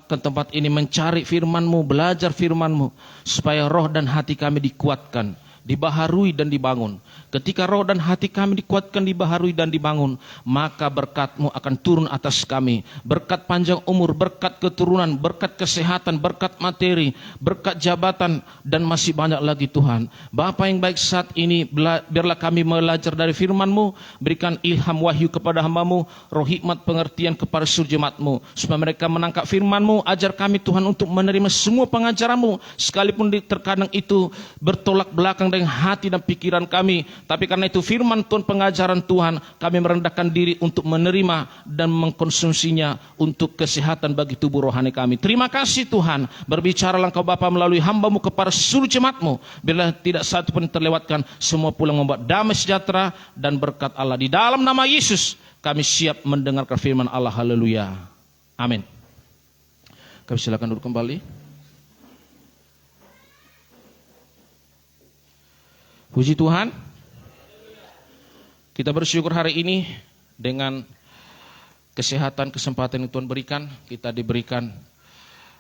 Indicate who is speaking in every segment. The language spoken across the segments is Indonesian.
Speaker 1: ke tempat ini mencari firman-Mu, belajar firman-Mu, supaya roh dan hati kami dikuatkan, dibaharui dan dibangun. Ketika roh dan hati kami dikuatkan, dibaharui dan dibangun, maka berkat-Mu akan turun atas kami. Berkat panjang umur, berkat keturunan, berkat kesehatan, berkat materi, berkat jabatan, dan masih banyak lagi Tuhan. Bapa yang baik, saat ini biarlah kami belajar dari firman-Mu, berikan ilham wahyu kepada hamba-Mu, roh hikmat pengertian kepada seluruh jemaat-Mu, supaya mereka menangkap firman-Mu. Ajar kami Tuhan untuk menerima semua pengajaran-Mu, sekalipun terkadang itu bertolak belakang dengan hati dan pikiran kami. Tapi karena itu firman Tuhan, pengajaran Tuhan, kami merendahkan diri untuk menerima dan mengkonsumsinya untuk kesehatan bagi tubuh rohani kami. Terima kasih Tuhan, berbicaralah Engkau Bapa melalui hamba-Mu kepada seluruh jemaat-Mu, bila tidak satu pun terlewatkan, semua pulang membawa damai sejahtera dan berkat Allah. Di dalam nama Yesus kami siap mendengarkan firman Allah. Haleluya, amin. Kami silakan duduk kembali. Puji Tuhan, kita bersyukur hari ini dengan kesehatan, kesempatan yang Tuhan berikan, kita diberikan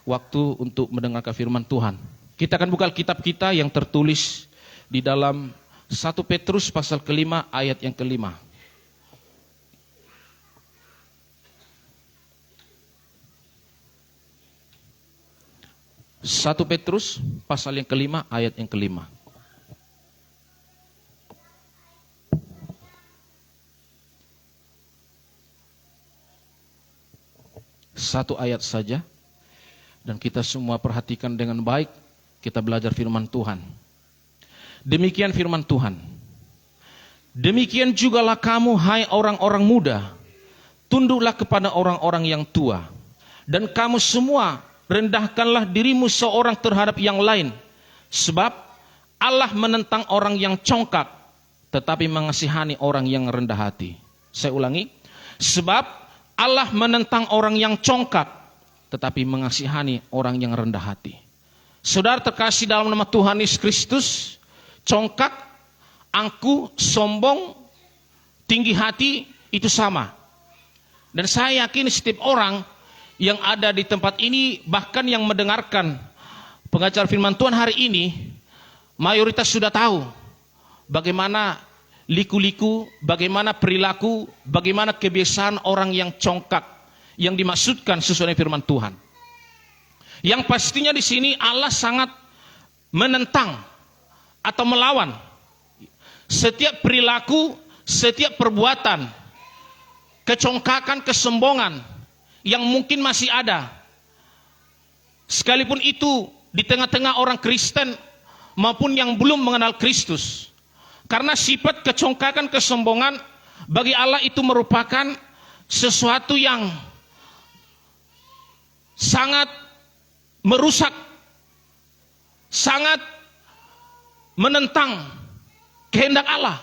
Speaker 1: waktu untuk mendengarkan firman Tuhan. Kita akan buka kitab kita yang tertulis di dalam 1 Petrus pasal ke-5 ayat yang ke-5. 1 Petrus pasal yang ke-5 ayat yang ke-5. Satu ayat saja, dan kita semua perhatikan dengan baik. Kita belajar firman Tuhan. Demikian firman Tuhan. Demikian jugalah kamu, hai orang-orang muda, tunduklah kepada orang-orang yang tua, dan kamu semua rendahkanlah dirimu seorang terhadap yang lain, sebab Allah menentang orang yang congkak, tetapi mengasihani orang yang rendah hati. Saya ulangi, sebab Allah menentang orang yang congkak, tetapi mengasihani orang yang rendah hati. Saudara terkasih dalam nama Tuhan Yesus Kristus, congkak, angku, sombong, tinggi hati itu sama. Dan saya yakin setiap orang yang ada di tempat ini, bahkan yang mendengarkan pengajar firman Tuhan hari ini, mayoritas sudah tahu bagaimana liku-liku, bagaimana perilaku, bagaimana kebiasaan orang yang congkak yang dimaksudkan sesuai dengan firman Tuhan. Yang pastinya di sini Allah sangat menentang atau melawan setiap perilaku, setiap perbuatan kecongkakan, kesombongan yang mungkin masih ada. Sekalipun itu di tengah-tengah orang Kristen maupun yang belum mengenal Kristus. Karena sifat kecongkakan, kesombongan bagi Allah itu merupakan sesuatu yang sangat merusak, sangat menentang kehendak Allah.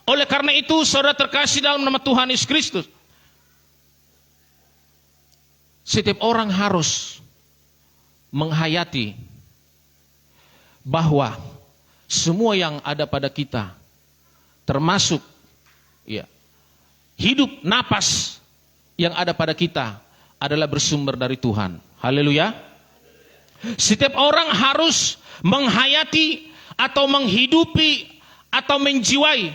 Speaker 1: Oleh karena itu, saudara terkasih dalam nama Tuhan Yesus Kristus, setiap orang harus menghayati bahwa semua yang ada pada kita, termasuk hidup, napas yang ada pada kita adalah bersumber dari Tuhan. Haleluya. Setiap orang harus menghayati atau menghidupi atau menjiwai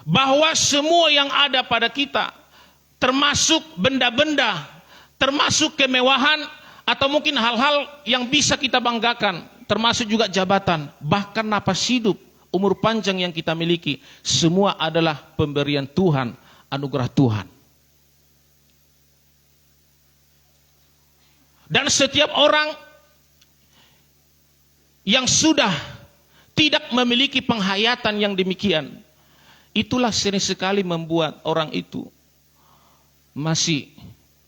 Speaker 1: bahwa semua yang ada pada kita, termasuk benda-benda, termasuk kemewahan, atau mungkin hal-hal yang bisa kita banggakan, termasuk juga jabatan, bahkan napas hidup, umur panjang yang kita miliki, semua adalah pemberian Tuhan, anugerah Tuhan. Dan setiap orang yang sudah tidak memiliki penghayatan yang demikian, itulah sering sekali membuat orang itu masih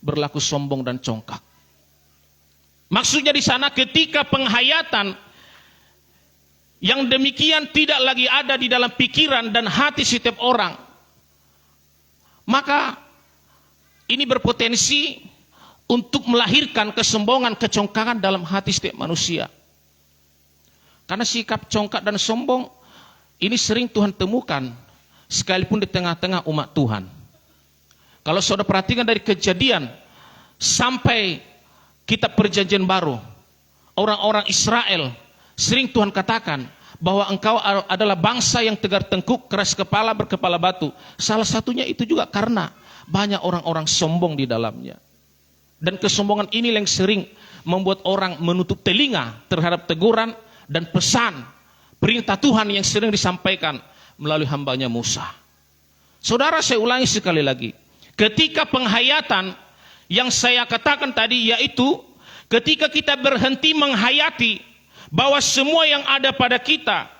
Speaker 1: berlaku sombong dan congkak. Maksudnya di sana ketika penghayatan yang demikian tidak lagi ada di dalam pikiran dan hati setiap orang, maka ini berpotensi untuk melahirkan kesombongan, kecongkakan dalam hati setiap manusia. Karena sikap congkak dan sombong ini sering Tuhan temukan sekalipun di tengah-tengah umat Tuhan. Kalau saudara perhatikan dari Kejadian sampai kitab perjanjian baru, orang-orang Israel sering Tuhan katakan bahwa engkau adalah bangsa yang tegar tengkuk, keras kepala, berkepala batu. Salah satunya itu juga karena banyak orang-orang sombong di dalamnya. Dan kesombongan ini yang sering membuat orang menutup telinga terhadap teguran dan pesan perintah Tuhan yang sering disampaikan melalui hambanya Musa. Saudara, saya ulangi sekali lagi. Ketika penghayatan yang saya katakan tadi, yaitu ketika kita berhenti menghayati bahwa semua yang ada pada kita,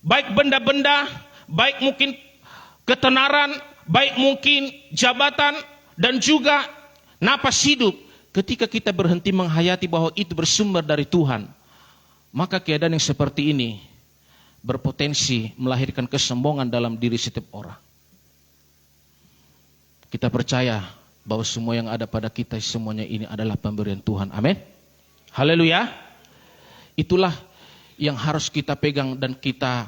Speaker 1: baik benda-benda, baik mungkin ketenaran, baik mungkin jabatan, dan juga napas hidup, ketika kita berhenti menghayati bahwa itu bersumber dari Tuhan, maka keadaan yang seperti ini berpotensi melahirkan kesombongan dalam diri setiap orang. Kita percaya bahwa semua yang ada pada kita, semuanya ini adalah pemberian Tuhan. Amin. Haleluya. Itulah yang harus kita pegang dan kita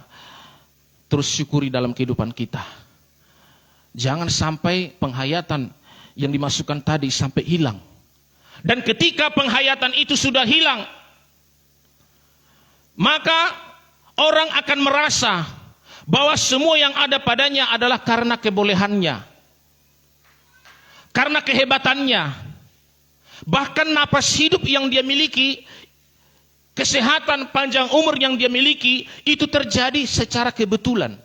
Speaker 1: terus syukuri dalam kehidupan kita. Jangan sampai penghayatan yang dimasukkan tadi sampai hilang. Dan ketika penghayatan itu sudah hilang, maka orang akan merasa bahwa semua yang ada padanya adalah karena kebolehannya, karena kehebatannya. Bahkan napas hidup yang dia miliki, kesehatan, panjang umur yang dia miliki, itu terjadi secara kebetulan,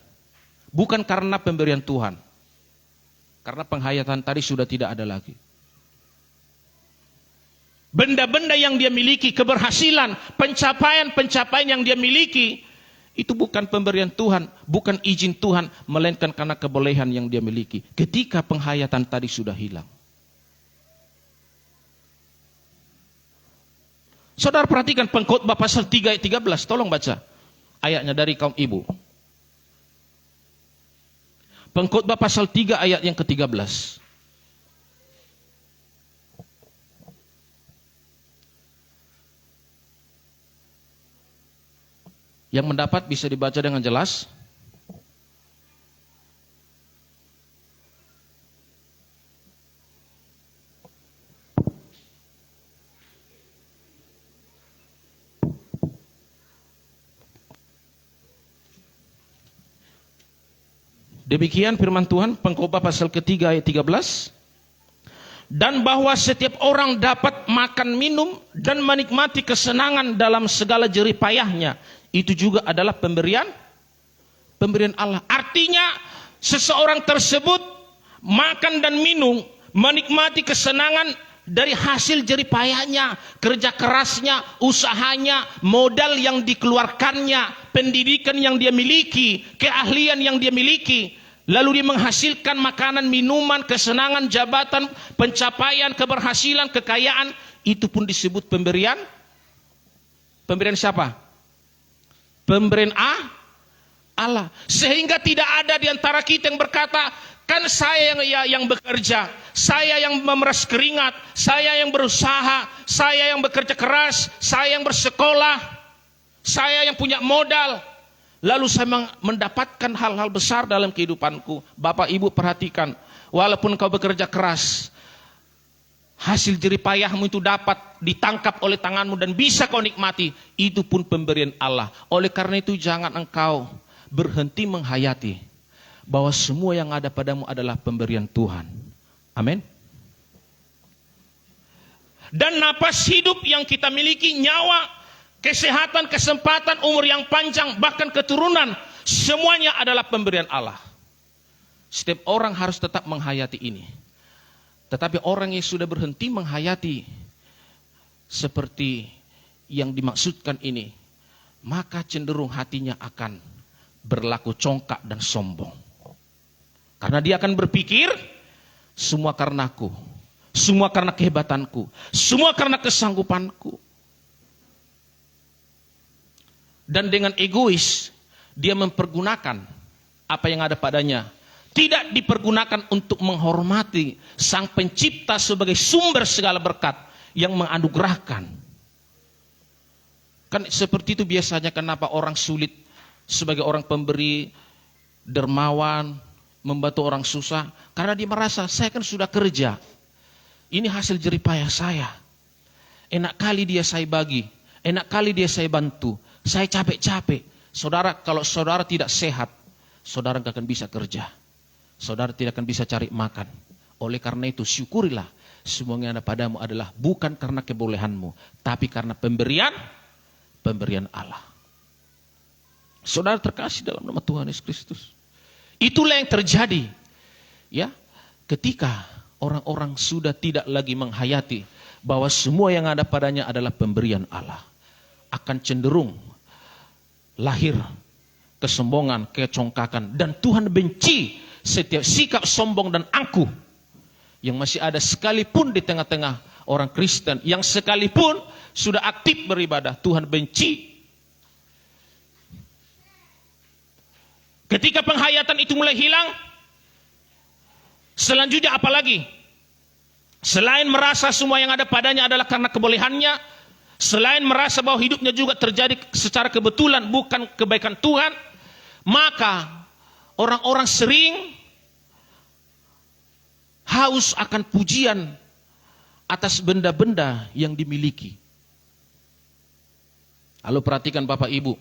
Speaker 1: bukan karena pemberian Tuhan. Karena penghayatan tadi sudah tidak ada lagi. Benda-benda yang dia miliki, keberhasilan, pencapaian-pencapaian yang dia miliki, itu bukan pemberian Tuhan, bukan izin Tuhan, melainkan karena kebolehan yang dia miliki. Ketika penghayatan tadi sudah hilang. Saudara perhatikan Pengkhotbah pasal 3 ayat 13, tolong baca ayatnya dari kaum ibu. Pengkhotbah pasal 3 ayat yang ke-13. Yang mendapat bisa dibaca dengan jelas. Demikian firman Tuhan, Pengkhotbah pasal ketiga ayat 13. Dan bahwa setiap orang dapat makan minum dan menikmati kesenangan dalam segala jerih payahnya, itu juga adalah pemberian Allah. Artinya seseorang tersebut makan dan minum, menikmati kesenangan dari hasil jerih payahnya, kerja kerasnya, usahanya, modal yang dikeluarkannya, pendidikan yang dia miliki, keahlian yang dia miliki. Lalu dia menghasilkan makanan, minuman, kesenangan, jabatan, pencapaian, keberhasilan, kekayaan. Itu pun disebut pemberian. Pemberian siapa? Pemberian Allah. Sehingga tidak ada di antara kita yang berkata, kan saya yang bekerja, saya yang memeras keringat, saya yang berusaha, saya yang bekerja keras, saya yang bersekolah, saya yang punya modal. Lalu saya mendapatkan hal-hal besar dalam kehidupanku. Bapak Ibu perhatikan, walaupun kau bekerja keras, hasil jerih payahmu itu dapat ditangkap oleh tanganmu dan bisa kau nikmati. Itu pun pemberian Allah. Oleh karena itu jangan engkau berhenti menghayati bahwa semua yang ada padamu adalah pemberian Tuhan. Amin. Dan napas hidup yang kita miliki, nyawa, kesehatan, kesempatan, umur yang panjang, bahkan keturunan, semuanya adalah pemberian Allah. Setiap orang harus tetap menghayati ini. Tetapi orang yang sudah berhenti menghayati seperti yang dimaksudkan ini, maka cenderung hatinya akan berlaku congkak dan sombong. Karena dia akan berpikir, semua karenaku, semua karena kehebatanku, semua karena kesanggupanku. Dan dengan egois, dia mempergunakan apa yang ada padanya. Tidak dipergunakan untuk menghormati Sang Pencipta sebagai sumber segala berkat yang menganugerahkan. Kan seperti itu biasanya kenapa orang sulit sebagai orang pemberi, dermawan, membantu orang susah. Karena dia merasa, saya kan sudah kerja, Ini hasil jeripayah saya. Enak kali dia saya bagi. Enak kali dia saya bantu. Saya capek-capek. Saudara, kalau saudara tidak sehat, saudara tidak akan bisa kerja. Saudara tidak akan bisa cari makan. Oleh karena itu, syukurilah semua yang ada padamu adalah bukan karena kebolehanmu, tapi karena pemberian Allah. Saudara terkasih dalam nama Tuhan Yesus Kristus. Itulah yang terjadi. Ya, ketika orang-orang sudah tidak lagi menghayati bahwa semua yang ada padanya adalah pemberian Allah, akan cenderung lahir kesombongan, kecongkakan, dan Tuhan benci setiap sikap sombong dan angkuh yang masih ada sekalipun di tengah-tengah orang Kristen yang sekalipun sudah aktif beribadah. Tuhan benci. Ketika penghayatan itu mulai hilang, selanjutnya apa lagi? Selain merasa semua yang ada padanya adalah karena kebolehannya, selain merasa bahwa hidupnya juga terjadi secara kebetulan bukan kebaikan Tuhan, maka orang-orang sering haus akan pujian atas benda-benda yang dimiliki. Lalu perhatikan Bapak Ibu,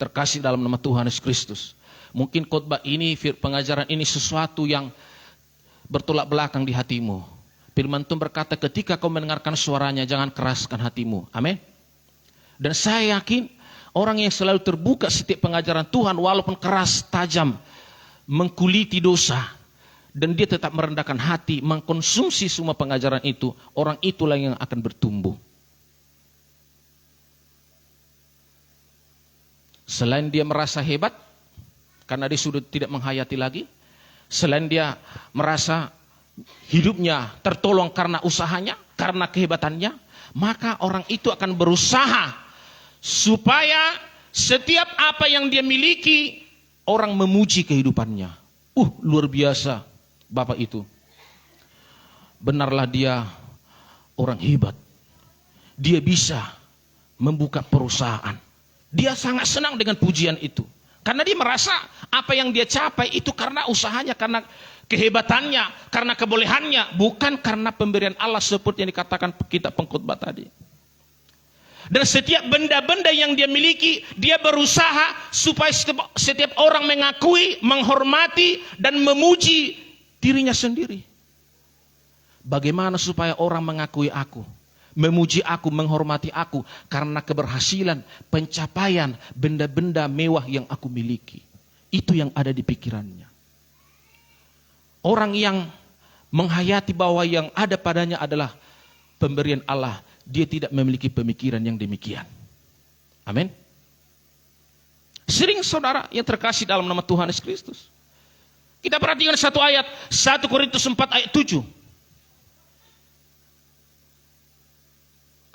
Speaker 1: terkasih dalam nama Tuhan Yesus Kristus. Mungkin khotbah ini, pengajaran ini sesuatu yang bertolak belakang di hatimu. Firman Tuhan berkata, ketika kau mendengarkan suaranya, jangan keraskan hatimu. Amin. Dan saya yakin orang yang selalu terbuka setiap pengajaran Tuhan, walaupun keras, tajam, mengkuliti dosa, dan dia tetap merendahkan hati, mengkonsumsi semua pengajaran itu, orang itulah yang akan bertumbuh. Selain dia merasa hebat, karena dia sudah tidak menghayati lagi. Selain dia merasa hidupnya tertolong karena usahanya, karena kehebatannya, maka orang itu akan berusaha supaya setiap apa yang dia miliki, orang memuji kehidupannya. Luar biasa Bapak itu. Benarlah dia orang hebat. Dia bisa membuka perusahaan. Dia sangat senang dengan pujian itu. Karena dia merasa apa yang dia capai itu karena usahanya, karena kehebatannya, karena kebolehannya, bukan karena pemberian Allah seperti yang dikatakan kitab pengkhotbah tadi. Dan setiap benda-benda yang dia miliki, dia berusaha supaya setiap orang mengakui, menghormati, dan memuji dirinya sendiri. Bagaimana supaya orang mengakui aku, memuji aku, menghormati aku karena keberhasilan, pencapaian, benda-benda mewah yang aku miliki. Itu yang ada di pikirannya. Orang yang menghayati bahwa yang ada padanya adalah pemberian Allah, dia tidak memiliki pemikiran yang demikian. Amin. Sering saudara yang terkasih dalam nama Tuhan Yesus Kristus, kita perhatikan satu ayat, 1 Korintus 4 ayat 7.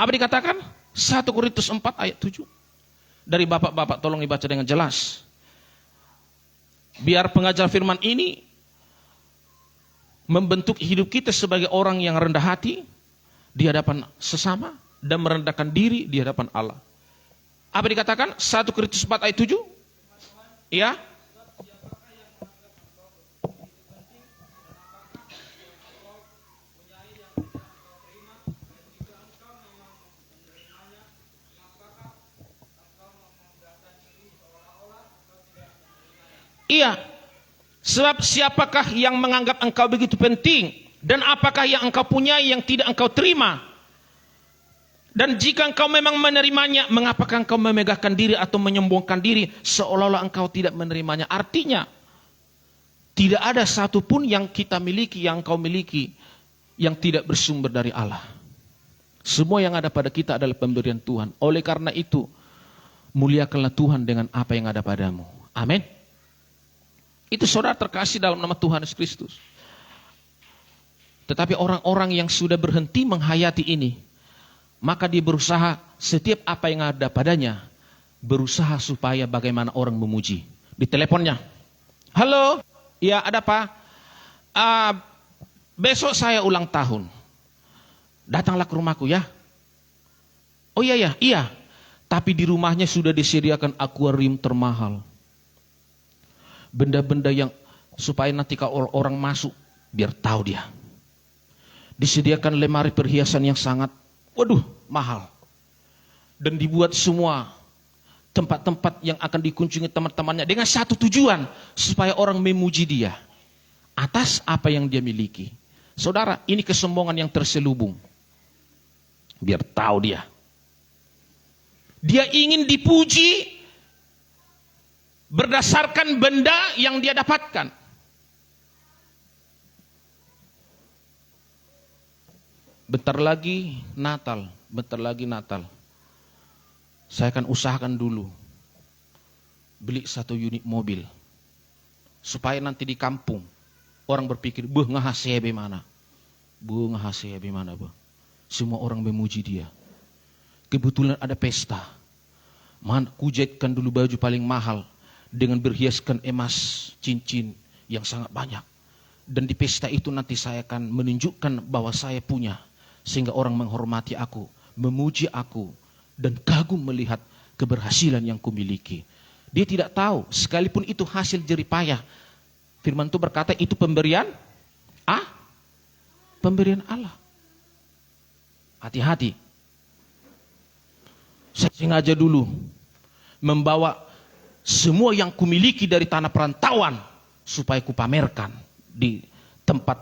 Speaker 1: Apa dikatakan? 1 Korintus 4 ayat 7. Dari bapak-bapak tolong dibaca dengan jelas. Biar pengajar firman ini membentuk hidup kita sebagai orang yang rendah hati di hadapan sesama dan merendahkan diri di hadapan Allah. Apa dikatakan? 1 Korintus 4 ayat 7. Ya. Iya, sebab siapakah yang menganggap engkau begitu penting? Dan apakah yang engkau punyai yang tidak engkau terima? Dan jika engkau memang menerimanya, mengapakah engkau memegahkan diri atau menyombongkan diri seolah-olah engkau tidak menerimanya? Artinya, tidak ada satupun yang kita miliki, yang engkau miliki, yang tidak bersumber dari Allah. Semua yang ada pada kita adalah pemberian Tuhan. Oleh karena itu, muliakanlah Tuhan dengan apa yang ada padamu. Amin. Itu saudara terkasih dalam nama Tuhan Yesus Kristus. Tetapi orang-orang yang sudah berhenti menghayati ini, maka dia berusaha setiap apa yang ada padanya, berusaha supaya bagaimana orang memuji. Di teleponnya, halo, ya ada apa? Besok saya ulang tahun, datanglah ke rumahku ya. Oh iya, tapi di rumahnya sudah disediakan akuarium termahal. Benda-benda yang supaya nanti kalau orang masuk biar tahu dia. Disediakan lemari perhiasan yang sangat, mahal. Dan dibuat semua tempat-tempat yang akan dikunjungi teman-temannya dengan satu tujuan, supaya orang memuji dia atas apa yang dia miliki. Saudara, ini kesombongan yang terselubung. Biar tahu dia. Dia ingin dipuji berdasarkan benda yang dia dapatkan. Bentar lagi Natal. Saya akan usahakan dulu beli 1 unit mobil. Supaya nanti di kampung orang berpikir, ngahasebe mana? Ngahasebe mana, Semua orang memuji dia. Kebetulan ada pesta. Kujahitkan dulu baju paling mahal dengan berhiaskan emas, cincin yang sangat banyak. Dan di pesta itu nanti saya akan menunjukkan bahwa saya punya. Sehingga orang menghormati aku, memuji aku, dan kagum melihat keberhasilan yang kumiliki. Dia tidak tahu, sekalipun itu hasil jeripayah. Firman Tuhan berkata itu pemberian pemberian Allah. Hati-hati. Saya sengaja dulu membawa semua yang kumiliki dari tanah perantauan supaya kupamerkan di tempat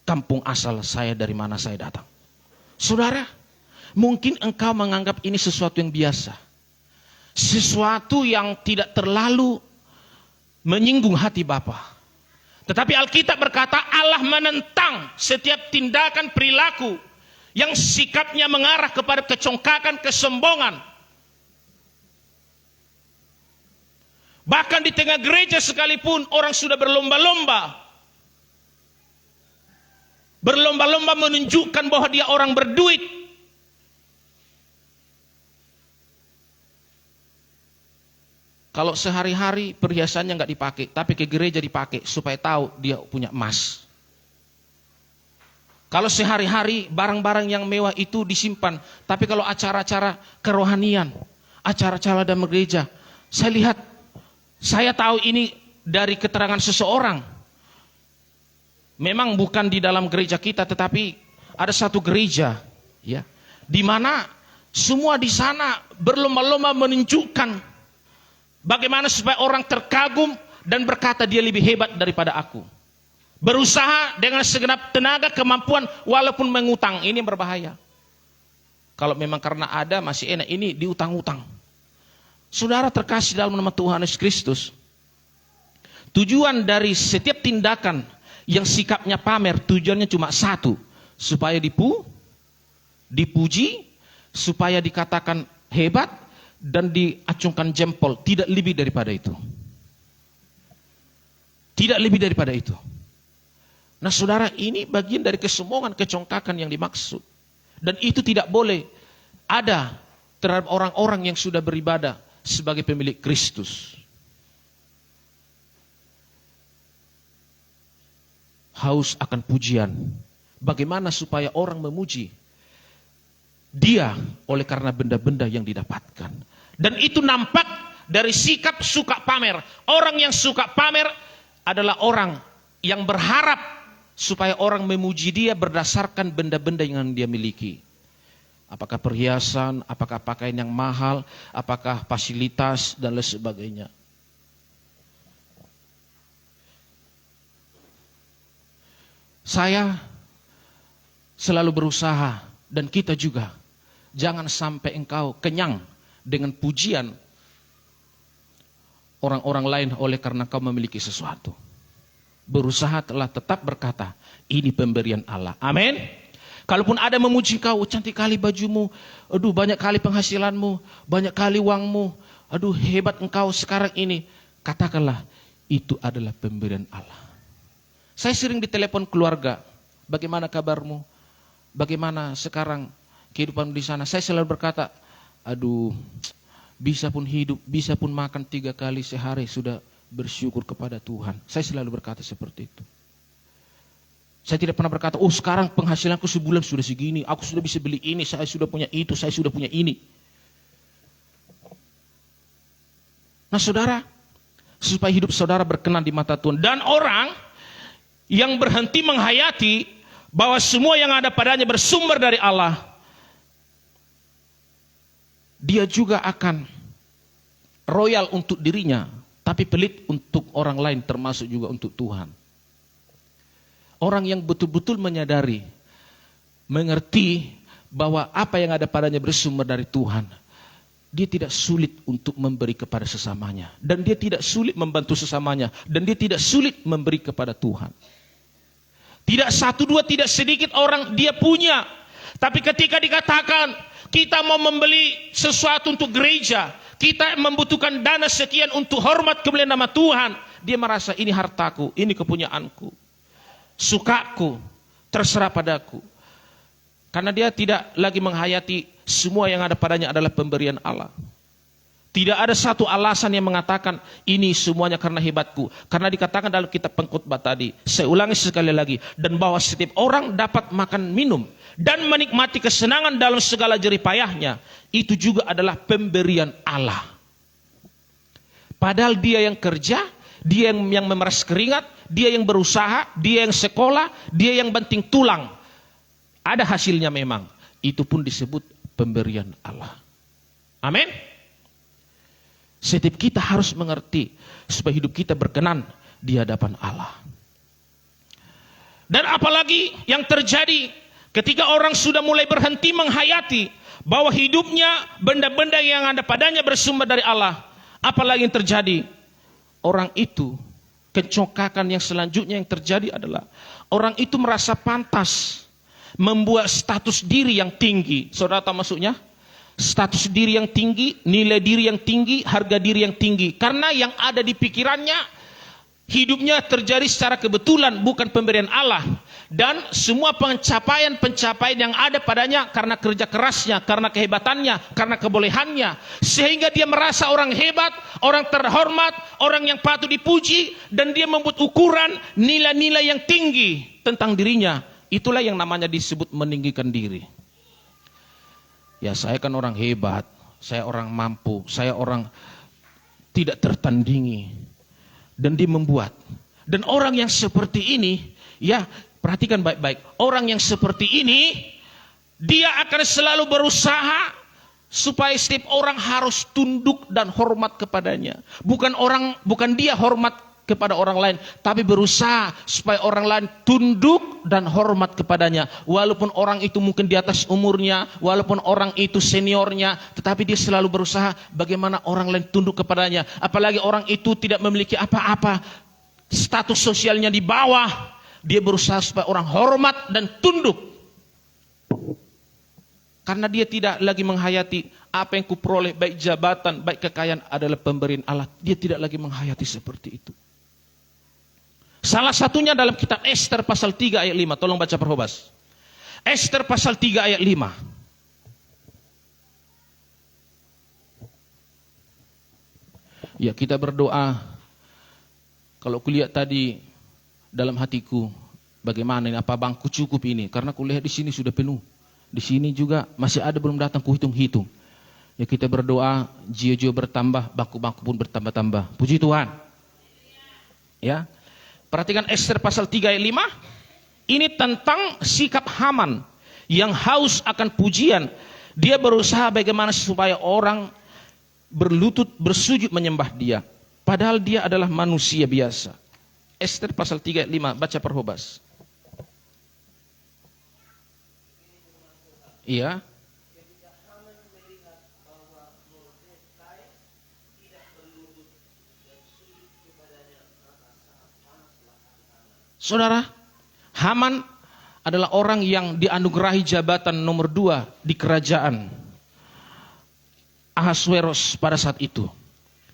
Speaker 1: kampung asal saya, dari mana saya datang. Saudara, mungkin engkau menganggap ini sesuatu yang biasa. Sesuatu yang tidak terlalu menyinggung hati Bapa. Tetapi Alkitab berkata Allah menentang setiap tindakan perilaku yang sikapnya mengarah kepada kecongkakan, kesombongan. Bahkan di tengah gereja sekalipun orang sudah berlomba-lomba menunjukkan bahwa dia orang berduit. Kalau sehari-hari perhiasannya nggak dipakai, tapi ke gereja dipakai supaya tahu dia punya emas. Kalau sehari-hari barang-barang yang mewah itu disimpan, tapi kalau acara-acara kerohanian, acara-acara dalam gereja, saya tahu ini dari keterangan seseorang. Memang bukan di dalam gereja kita, tetapi ada satu gereja, ya, di mana semua di sana berlomba-lomba menunjukkan bagaimana supaya orang terkagum dan berkata dia lebih hebat daripada aku. Berusaha dengan segenap tenaga, kemampuan, walaupun mengutang. Ini yang berbahaya. Kalau memang karena ada masih enak, ini diutang-utang. Saudara terkasih dalam nama Tuhan Yesus Kristus, tujuan dari setiap tindakan yang sikapnya pamer, tujuannya cuma satu, supaya dipuji, supaya dikatakan hebat, dan diacungkan jempol. Tidak lebih daripada itu. Tidak lebih daripada itu. Nah saudara, ini bagian dari kesombongan, kecongkakan yang dimaksud. Dan itu tidak boleh ada terhadap orang-orang yang sudah beribadah sebagai pemilik Kristus. Haus akan pujian. Bagaimana supaya orang memuji dia oleh karena benda-benda yang didapatkan. Dan itu nampak dari sikap suka pamer. Orang yang suka pamer adalah orang yang berharap supaya orang memuji dia berdasarkan benda-benda yang dia miliki. Apakah perhiasan, apakah pakaian yang mahal, apakah fasilitas, dan lain sebagainya. Saya selalu berusaha, dan kita juga, jangan sampai engkau kenyang dengan pujian orang-orang lain oleh karena kau memiliki sesuatu. Berusaha telah tetap berkata, ini pemberian Allah. Amin. Kalaupun ada memuji kau, cantik kali bajumu, aduh banyak kali penghasilanmu, banyak kali uangmu, aduh hebat engkau sekarang ini, katakanlah itu adalah pemberian Allah. Saya sering ditelepon keluarga, bagaimana kabarmu? Bagaimana sekarang kehidupan di sana? Saya selalu berkata, aduh, bisa pun hidup, bisa pun makan 3 kali sehari, sudah bersyukur kepada Tuhan. Saya selalu berkata seperti itu. Saya tidak pernah berkata, oh sekarang penghasilanku sebulan sudah segini, aku sudah bisa beli ini, saya sudah punya itu, saya sudah punya ini. Nah saudara, supaya hidup saudara berkenan di mata Tuhan. Dan orang yang berhenti menghayati bahwa semua yang ada padanya bersumber dari Allah, dia juga akan royal untuk dirinya, tapi pelit untuk orang lain, termasuk juga untuk Tuhan. Orang yang betul-betul menyadari, mengerti bahwa apa yang ada padanya bersumber dari Tuhan, dia tidak sulit untuk memberi kepada sesamanya, dan dia tidak sulit membantu sesamanya, dan dia tidak sulit memberi kepada Tuhan. Tidak satu dua, tidak sedikit orang dia punya, tapi ketika dikatakan kita mau membeli sesuatu untuk gereja, kita membutuhkan dana sekian untuk hormat kemuliaan nama Tuhan, dia merasa ini hartaku, ini kepunyaanku, sukaku, terserah padaku. Karena dia tidak lagi menghayati semua yang ada padanya adalah pemberian Allah. Tidak ada satu alasan yang mengatakan ini semuanya karena hebatku. Karena dikatakan dalam kitab pengkhotbah tadi, saya ulangi sekali lagi, dan bahwa setiap orang dapat makan minum dan menikmati kesenangan dalam segala jerih payahnya, itu juga adalah pemberian Allah. Padahal dia yang kerja, dia yang memeras keringat, dia yang berusaha, dia yang sekolah, dia yang banting tulang, ada hasilnya memang. Itu pun disebut pemberian Allah. Amin. Setiap kita harus mengerti supaya hidup kita berkenan di hadapan Allah. Dan apalagi yang terjadi ketika orang sudah mulai berhenti menghayati bahwa hidupnya benda-benda yang ada padanya bersumber dari Allah. Apalagi yang terjadi? Orang itu, kecokakan yang selanjutnya yang terjadi adalah orang itu merasa pantas membuat status diri yang tinggi. Saudara tahu maksudnya? Status diri yang tinggi, nilai diri yang tinggi, harga diri yang tinggi. Karena yang ada di pikirannya, hidupnya terjadi secara kebetulan, bukan pemberian Allah. Dan semua pencapaian yang ada padanya karena kerja kerasnya, karena kehebatannya, karena kebolehannya. Sehingga dia merasa orang hebat, orang terhormat, orang yang patut dipuji. Dan dia membuat ukuran nilai-nilai yang tinggi tentang dirinya. Itulah yang namanya disebut meninggikan diri. Ya, saya kan orang hebat, saya orang mampu, saya orang tidak tertandingi. Dan dia membuat. Dan orang yang seperti ini, ya perhatikan baik-baik. Orang yang seperti ini, dia akan selalu berusaha supaya setiap orang harus tunduk dan hormat kepadanya. Bukan dia hormat kepada orang lain, tapi berusaha supaya orang lain tunduk dan hormat kepadanya. Walaupun orang itu mungkin di atas umurnya, walaupun orang itu seniornya, tetapi dia selalu berusaha bagaimana orang lain tunduk kepadanya. Apalagi orang itu tidak memiliki apa-apa, status sosialnya di bawah, dia berusaha supaya orang hormat dan tunduk. Karena dia tidak lagi menghayati apa yang kuperoleh, baik jabatan, baik kekayaan adalah pemberian Allah. Dia tidak lagi menghayati seperti itu. Salah satunya dalam kitab Ester pasal 3 ayat 5. Tolong baca perhobas. Ester pasal 3 ayat 5. Ya, kita berdoa. Kalau kulihat tadi dalam hatiku, bagaimana ini, apa bangku cukup ini? Karena kulihat di sini sudah penuh. Di sini juga masih ada belum datang, kuhitung-hitung. Ya, kita berdoa, jiwa-jiwa bertambah, bangku-bangku pun bertambah-tambah. Puji Tuhan. Ya. Perhatikan Ester pasal 3 ayat 5. Ini tentang sikap Haman yang haus akan pujian. Dia berusaha bagaimana supaya orang berlutut bersujud menyembah dia. Padahal dia adalah manusia biasa. Ester pasal 3 ayat 5. Baca perhobas. Iya. Saudara, Haman adalah orang yang dianugerahi jabatan nomor 2 di kerajaan Ahasuerus pada saat itu.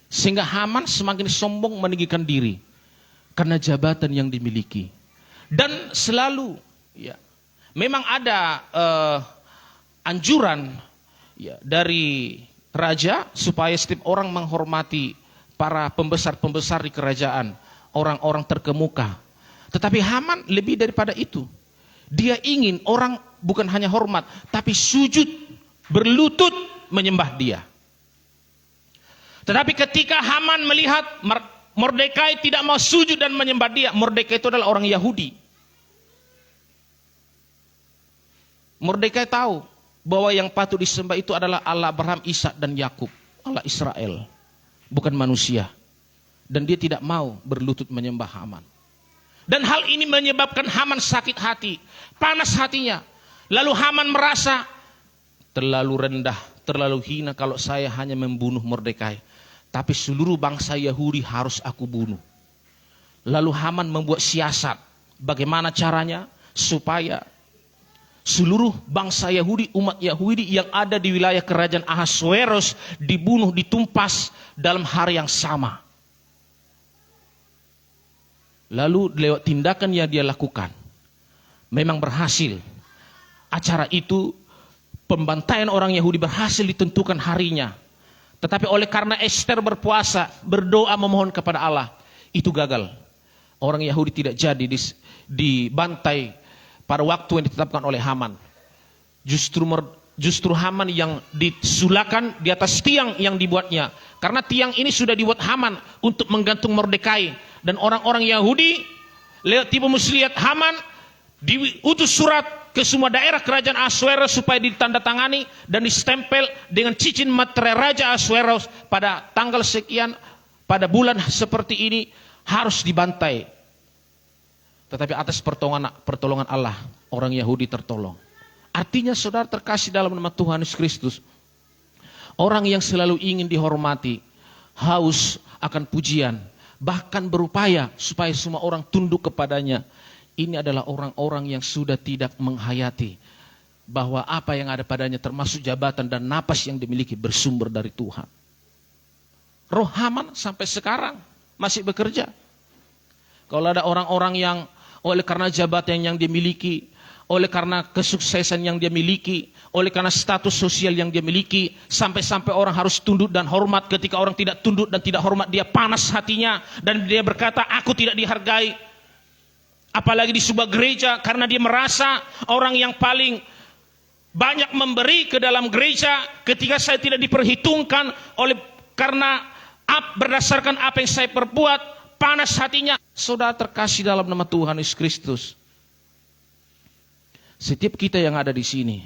Speaker 1: Sehingga Haman semakin sombong meninggikan diri karena jabatan yang dimiliki. Dan selalu, ya, memang ada anjuran ya, dari raja supaya setiap orang menghormati para pembesar-pembesar di kerajaan, orang-orang terkemuka. Tetapi Haman lebih daripada itu. Dia ingin orang bukan hanya hormat, tapi sujud, berlutut menyembah dia. Tetapi ketika Haman melihat Mordekai tidak mau sujud dan menyembah dia, Mordekai itu adalah orang Yahudi. Mordekai tahu bahwa yang patut disembah itu adalah Allah Abraham, Ishak dan Yakub, Allah Israel, bukan manusia. Dan dia tidak mau berlutut menyembah Haman. Dan hal ini menyebabkan Haman sakit hati, panas hatinya. Lalu Haman merasa terlalu rendah, terlalu hina kalau saya hanya membunuh Mordekai. Tapi seluruh bangsa Yahudi harus aku bunuh. Lalu Haman membuat siasat. Bagaimana caranya supaya seluruh bangsa Yahudi, umat Yahudi yang ada di wilayah kerajaan Ahasuerus dibunuh, ditumpas dalam hari yang sama. Lalu lewat tindakan yang dia lakukan, memang berhasil. Acara itu, pembantaian orang Yahudi berhasil ditentukan harinya. Tetapi oleh karena Esther berpuasa, berdoa memohon kepada Allah, itu gagal. Orang Yahudi tidak jadi dibantai pada waktu yang ditetapkan oleh Haman. Justru Haman yang disulakan di atas tiang yang dibuatnya. Karena tiang ini sudah dibuat Haman untuk menggantung Mordekai. Dan orang-orang Yahudi lewat tipu muslihat Haman diutus surat ke semua daerah kerajaan Ahasuerus supaya ditandatangani dan distempel dengan cincin materai Raja Ahasuerus pada tanggal sekian, pada bulan seperti ini harus dibantai. Tetapi atas pertolongan Allah, orang Yahudi tertolong. Artinya saudara terkasih dalam nama Tuhan Yesus Kristus, orang yang selalu ingin dihormati, haus akan pujian, bahkan berupaya supaya semua orang tunduk kepadanya. Ini adalah orang-orang yang sudah tidak menghayati bahwa apa yang ada padanya termasuk jabatan dan napas yang dimiliki bersumber dari Tuhan. Roh Haman sampai sekarang masih bekerja. Kalau ada orang-orang yang oleh karena jabatan yang dia miliki, oleh karena kesuksesan yang dia miliki, oleh karena status sosial yang dia miliki, sampai-sampai orang harus tunduk dan hormat. Ketika orang tidak tunduk dan tidak hormat, dia panas hatinya dan dia berkata, aku tidak dihargai. Apalagi di sebuah gereja, karena dia merasa orang yang paling banyak memberi ke dalam gereja, ketika saya tidak diperhitungkan oleh karena berdasarkan apa yang saya perbuat, panas hatinya. Saudara terkasih dalam nama Tuhan Yesus Kristus, setiap kita yang ada di sini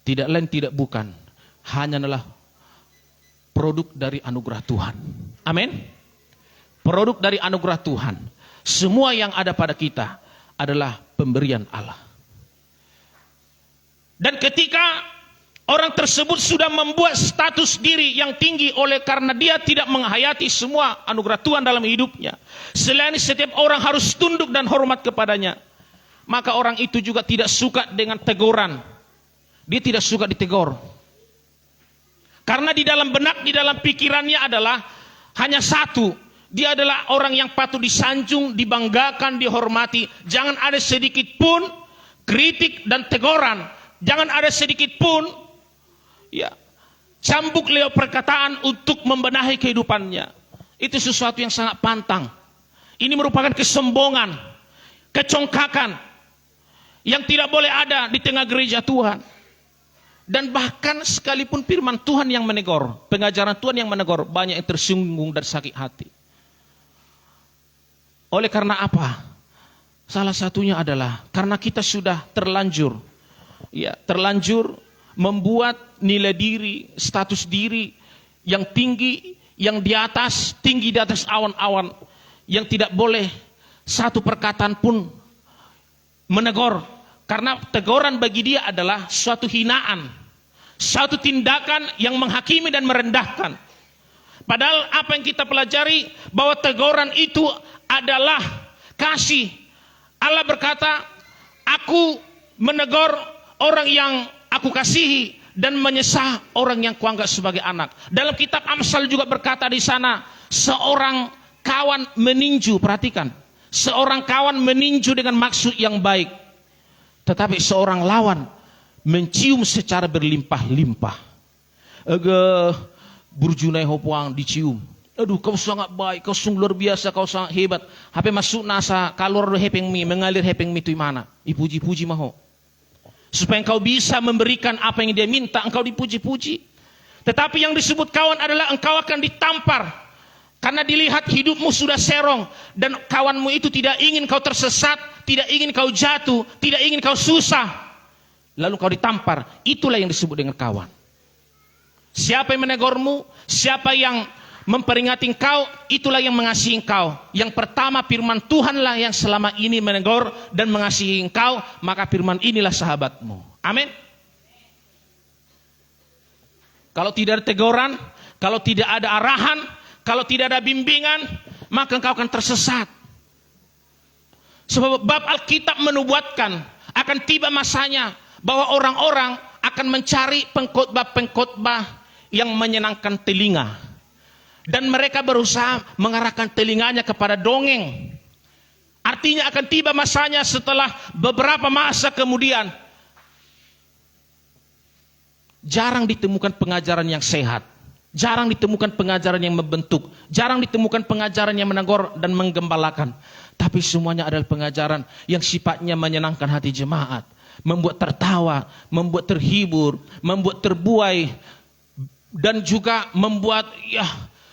Speaker 1: tidak lain tidak bukan hanyalah produk dari anugerah Tuhan. Amin. Produk dari anugerah Tuhan. Semua yang ada pada kita adalah pemberian Allah. Dan ketika orang tersebut sudah membuat status diri yang tinggi oleh karena dia tidak menghayati semua anugerah Tuhan dalam hidupnya, selain setiap orang harus tunduk dan hormat kepadanya, maka orang itu juga tidak suka dengan teguran. Dia tidak suka ditegur. Karena di dalam benak, di dalam pikirannya adalah hanya satu. Dia adalah orang yang patut disanjung, dibanggakan, dihormati. Jangan ada sedikit pun kritik dan teguran. Jangan ada sedikit pun cambuk lewat perkataan untuk membenahi kehidupannya. Itu sesuatu yang sangat pantang. Ini merupakan kesombongan, kecongkakan yang tidak boleh ada di tengah gereja Tuhan. Dan bahkan sekalipun firman Tuhan yang menegur, pengajaran Tuhan yang menegur, banyak yang tersinggung dan sakit hati. Oleh karena apa? Salah satunya adalah karena kita sudah terlanjur membuat nilai diri, status diri yang tinggi, yang di atas, tinggi di atas awan-awan, yang tidak boleh satu perkataan pun menegur. Karena teguran bagi dia adalah suatu hinaan, suatu tindakan yang menghakimi dan merendahkan. Padahal apa yang kita pelajari bahwa teguran itu adalah kasih. Allah berkata, aku menegur orang yang aku kasihi dan menyesah orang yang kuanggap sebagai anak. Dalam kitab Amsal juga berkata di sana, seorang kawan meninju, perhatikan, seorang kawan meninju dengan maksud yang baik, tetapi seorang lawan mencium secara berlimpah-limpah. Burjunai hopuang dicium. Aduh, kau sangat baik, kau sungguh luar biasa, kau sangat hebat. Hape masuk nasa kalor hepeng mi, mengalir hepeng mi tu mana? Ipuji-puji maho. Supaya engkau bisa memberikan apa yang dia minta, engkau dipuji-puji. Tetapi yang disebut kawan adalah engkau akan ditampar. Karena dilihat hidupmu sudah serong. Dan kawanmu itu tidak ingin kau tersesat, tidak ingin kau jatuh, tidak ingin kau susah. lalu kau ditampar, itulah yang disebut dengan kawan. Siapa yang menegurmu, siapa yang memperingati engkau, itulah yang mengasihi engkau. Yang pertama, firman Tuhanlah yang selama ini menegur dan mengasihi engkau, maka firman inilah sahabatmu. Amin. Kalau tidak ada teguran, kalau tidak ada arahan, kalau tidak ada bimbingan, maka engkau akan tersesat. Sebab bab Alkitab menubuatkan akan tiba masanya bahwa orang-orang akan mencari pengkhotbah-pengkhotbah yang menyenangkan telinga. Dan mereka berusaha mengarahkan telinganya kepada dongeng. Artinya akan tiba masanya setelah beberapa masa kemudian, jarang ditemukan pengajaran yang sehat. Jarang ditemukan pengajaran yang membentuk. Jarang ditemukan pengajaran yang menegur dan menggembalakan. Tapi semuanya adalah pengajaran yang sifatnya menyenangkan hati jemaat. Membuat tertawa, membuat terhibur, membuat terbuai. Dan juga membuat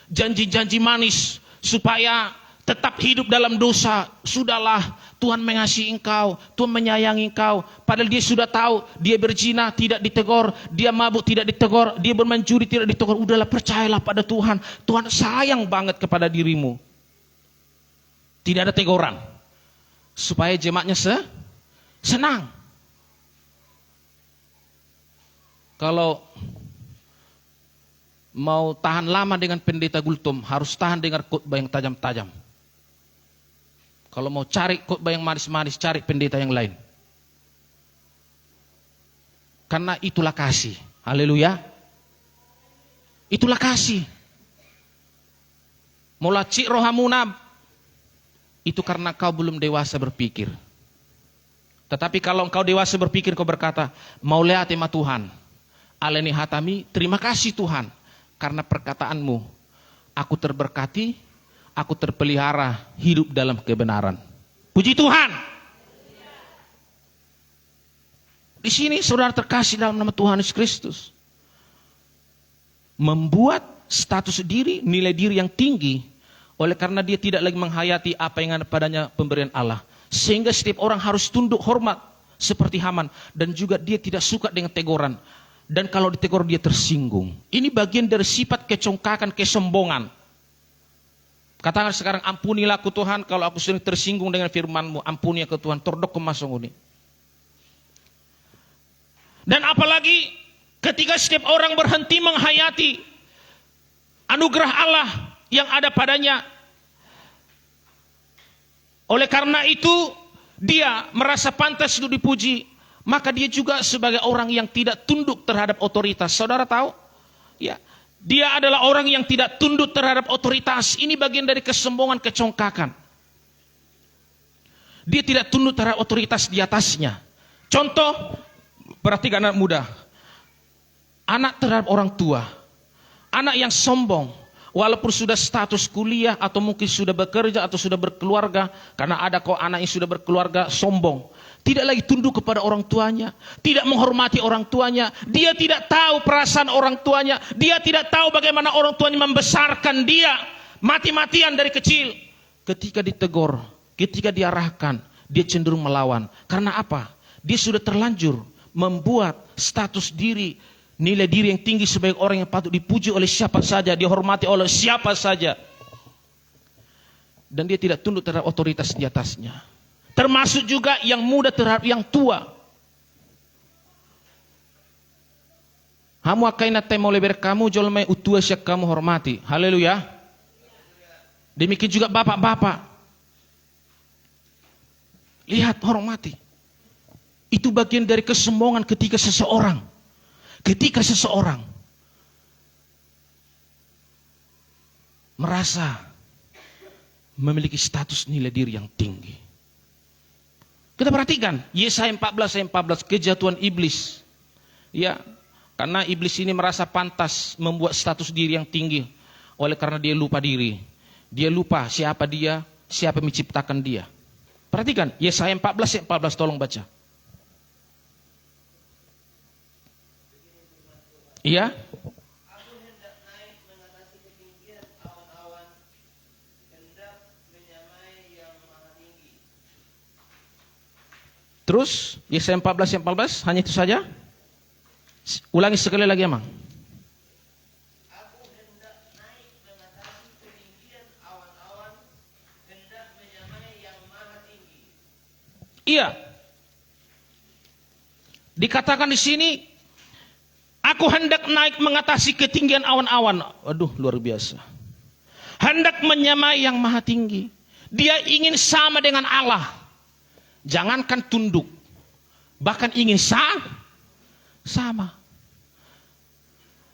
Speaker 1: janji-janji manis supaya tetap hidup dalam dosa. Sudahlah, Tuhan mengasihi engkau, Tuhan menyayangi engkau. Padahal dia sudah tahu, dia berzina tidak ditegur, dia mabuk tidak ditegur, dia bermain judi tidak ditegur. Udahlah, percayalah pada Tuhan. Tuhan sayang banget kepada dirimu. Tidak ada teguran. Supaya jemaatnya senang. Kalau mau tahan lama dengan pendeta Gultom, harus tahan dengar khotbah yang tajam-tajam. Kalau mau cari khotbah yang manis-manis, cari pendeta yang lain. Karena itulah kasih. Haleluya. Itulah kasih. Mula cik rohamunab. Itu karena kau belum dewasa berpikir. Tetapi kalau engkau dewasa berpikir, kau berkata, mau lihat tema Tuhan. Aleni hatami, terima kasih Tuhan. Karena perkataanmu, aku terberkati, aku terpelihara hidup dalam kebenaran. Puji Tuhan. Di sini saudara terkasih dalam nama Tuhan Yesus Kristus. Membuat status diri, nilai diri yang tinggi. Oleh karena dia tidak lagi menghayati apa yang ada padanya pemberian Allah. Sehingga setiap orang harus tunduk hormat seperti Haman. Dan juga dia tidak suka dengan teguran. Dan kalau ditegur dia tersinggung. Ini bagian dari sifat kecongkakan, kesombongan. Katakan sekarang, ampunilah aku Tuhan kalau aku sering tersinggung dengan firman-Mu. Ampuni aku Tuhan, tordok kemasong ini. Dan apalagi ketika setiap orang berhenti menghayati anugerah Allah yang ada padanya. Oleh karena itu dia merasa pantas untuk dipuji. Maka dia juga sebagai orang yang tidak tunduk terhadap otoritas. Saudara tahu? Ya, dia adalah orang yang tidak tunduk terhadap otoritas. Ini bagian dari kesombongan, kecongkakan. Dia tidak tunduk terhadap otoritas di atasnya. Contoh, perhatikan anak muda. Anak terhadap orang tua. Anak yang sombong. Walaupun sudah status kuliah atau mungkin sudah bekerja atau sudah berkeluarga. Karena ada kok anak yang sudah berkeluarga sombong. Tidak lagi tunduk kepada orang tuanya. Tidak menghormati orang tuanya. Dia tidak tahu perasaan orang tuanya. Dia tidak tahu bagaimana orang tuanya membesarkan dia. Mati-matian dari kecil. Ketika ditegur, ketika diarahkan, dia cenderung melawan. Karena apa? Dia sudah terlanjur membuat status diri, nilai diri yang tinggi sebagai orang yang patut dipuji oleh siapa saja. Dihormati oleh siapa saja. Dan dia tidak tunduk terhadap otoritas di atasnya. Termasuk juga yang muda terhadap yang tua. Hamu akaina temo leber kamu jolme utua syak kamu hormati. Haleluya. Demikian juga bapak-bapak. Lihat, hormati. Itu bagian dari kesombongan ketika seseorang merasa memiliki status nilai diri yang tinggi. Kita perhatikan Yesaya 14 ayat 14, kejatuhan iblis. Ya, karena iblis ini merasa pantas membuat status diri yang tinggi. Oleh karena dia lupa diri. Dia lupa siapa dia, siapa yang menciptakan dia. Perhatikan Yesaya 14 ayat 14, tolong baca. Iya.
Speaker 2: Aku hendak naik mengatasi ketinggian awan-awan, hendak menyamai yang maha tinggi.
Speaker 1: Terus Yesaya 14 ayat 14, hanya itu saja. Ulangi sekali lagi emang.
Speaker 2: Aku hendak naik mengatasi ketinggian awan-awan, hendak menyamai yang maha tinggi.
Speaker 1: Iya. Dikatakan di sini, aku hendak naik mengatasi ketinggian awan-awan. Waduh, luar biasa. Hendak menyamai yang maha tinggi. Dia ingin sama dengan Allah. Jangankan tunduk, bahkan ingin sama.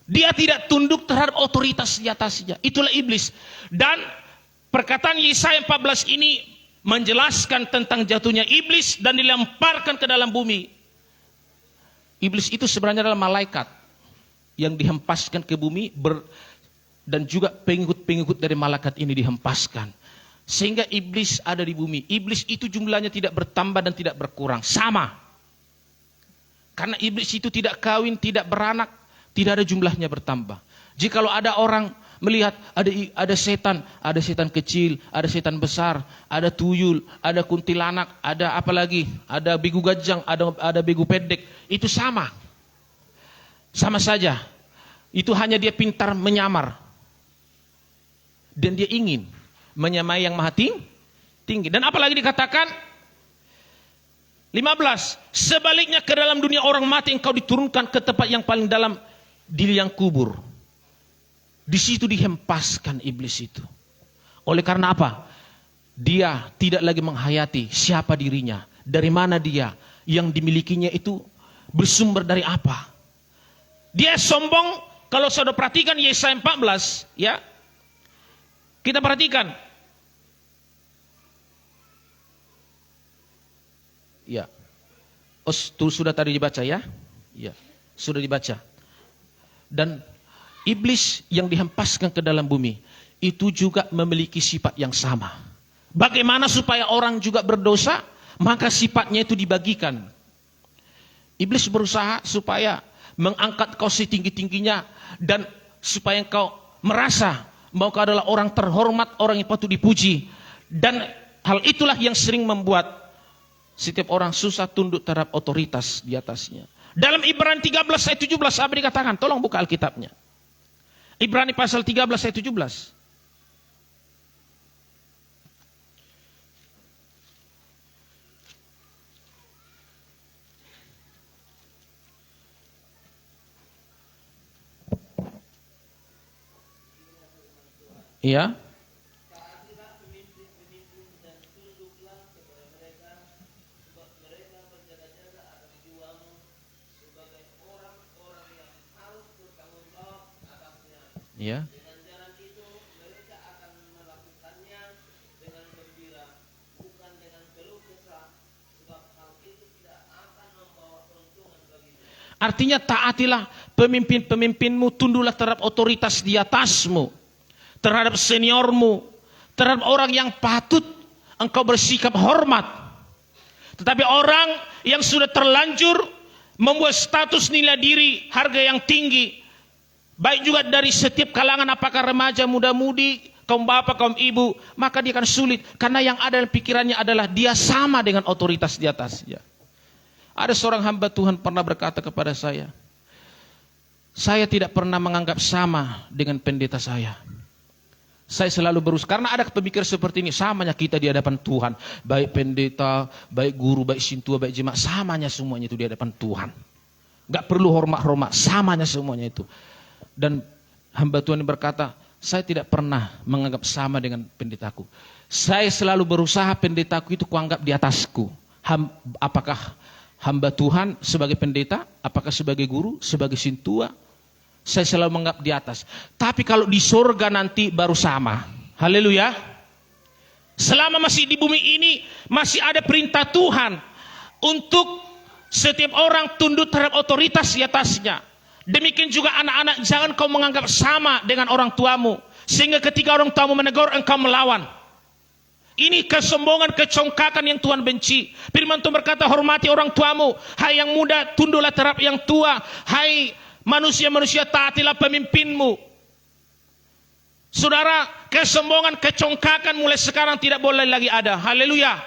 Speaker 1: Dia tidak tunduk terhadap otoritas di atasnya. Itulah iblis. Dan perkataan Yesaya 14 ini menjelaskan tentang jatuhnya iblis dan dilemparkan ke dalam bumi. Iblis itu sebenarnya adalah malaikat yang dihempaskan ke bumi dan juga pengikut-pengikut dari malaikat ini dihempaskan. Sehingga iblis ada di bumi. Iblis itu jumlahnya tidak bertambah dan tidak berkurang. Sama. Karena iblis itu tidak kawin, tidak beranak, tidak ada jumlahnya bertambah. Jikalau ada orang melihat ada setan kecil, ada setan besar, ada tuyul, ada kuntilanak, ada apa lagi, ada begu gajang, ada begu pendek, itu sama. Sama saja. Itu hanya dia pintar menyamar. Dan dia ingin menyamai yang maha tinggi. Dan apalagi dikatakan 15, sebaliknya ke dalam dunia orang mati engkau diturunkan ke tempat yang paling dalam di liang kubur. Di situ dihempaskan iblis itu. Oleh karena apa? Dia tidak lagi menghayati siapa dirinya, dari mana dia, yang dimilikinya itu bersumber dari apa. Dia sombong. Kalau saudara perhatikan Yesaya 14, ya. Kita perhatikan. Ya. Oh, sudah tadi dibaca ya? Ya. Sudah dibaca. Dan iblis yang dihempaskan ke dalam bumi itu juga memiliki sifat yang sama. Bagaimana supaya orang juga berdosa? Maka sifatnya itu dibagikan. Iblis berusaha supaya mengangkat kau setinggi-tingginya dan supaya kau merasa bahwa kau adalah orang terhormat, orang yang patut dipuji. Dan hal itulah yang sering membuat setiap orang susah tunduk terhadap otoritas di atasnya. Dalam Ibrani 13 ayat 17 apa dikatakan? Tolong buka Alkitabnya. Ibrani pasal 13 ayat 17. Iya.
Speaker 2: Taatilah pemimpin-pemimpin dan tunduklah kepada mereka, sebab mereka berjaga-jaga atas jiwamu sebagai orang-orang yang harus bertanggung jawab atasnya.
Speaker 1: Iya.
Speaker 2: Dengan jalan itu mereka akan melakukannya dengan gembira, bukan dengan keluh kesah, sebab hal itu tidak akan membawa keuntungan bagimu.
Speaker 1: Artinya taatilah pemimpin-pemimpinmu, tunduklah terhadap otoritas di atasmu, terhadap seniormu, terhadap orang yang patut engkau bersikap hormat. Tetapi orang yang sudah terlanjur membuat status nilai diri, harga yang tinggi, baik juga dari setiap kalangan, apakah remaja, muda-mudi, kaum bapak, kaum ibu, maka dia akan sulit. Karena yang ada dalam pikirannya adalah dia sama dengan otoritas di atasnya. Ada seorang hamba Tuhan pernah berkata kepada saya tidak pernah menganggap sama dengan pendeta saya. Saya selalu berusaha, karena ada pemikiran seperti ini, samanya kita di hadapan Tuhan. Baik pendeta, baik guru, baik sintua, baik jemaat, samanya semuanya itu di hadapan Tuhan. Gak perlu hormat-hormat, samanya semuanya itu. Dan hamba Tuhan berkata, saya tidak pernah menganggap sama dengan pendetaku. Saya selalu berusaha pendetaku itu kuanggap di atasku. Apakah hamba Tuhan sebagai pendeta, apakah sebagai guru, sebagai sintua, saya selalu menganggap di atas. Tapi kalau di surga nanti baru sama. Haleluya. Selama masih di bumi ini, masih ada perintah Tuhan untuk setiap orang tunduk terhadap otoritas di atasnya. Demikian juga anak-anak, jangan kau menganggap sama dengan orang tuamu, sehingga ketika orang tuamu menegur engkau melawan. Ini kesombongan, kecongkakan yang Tuhan benci. Firman Tuhan berkata, hormati orang tuamu. Hai yang muda, tunduklah terhadap yang tua. Hai manusia-manusia, taatilah pemimpinmu. Saudara, kesombongan, kecongkakan mulai sekarang tidak boleh lagi ada. Haleluya.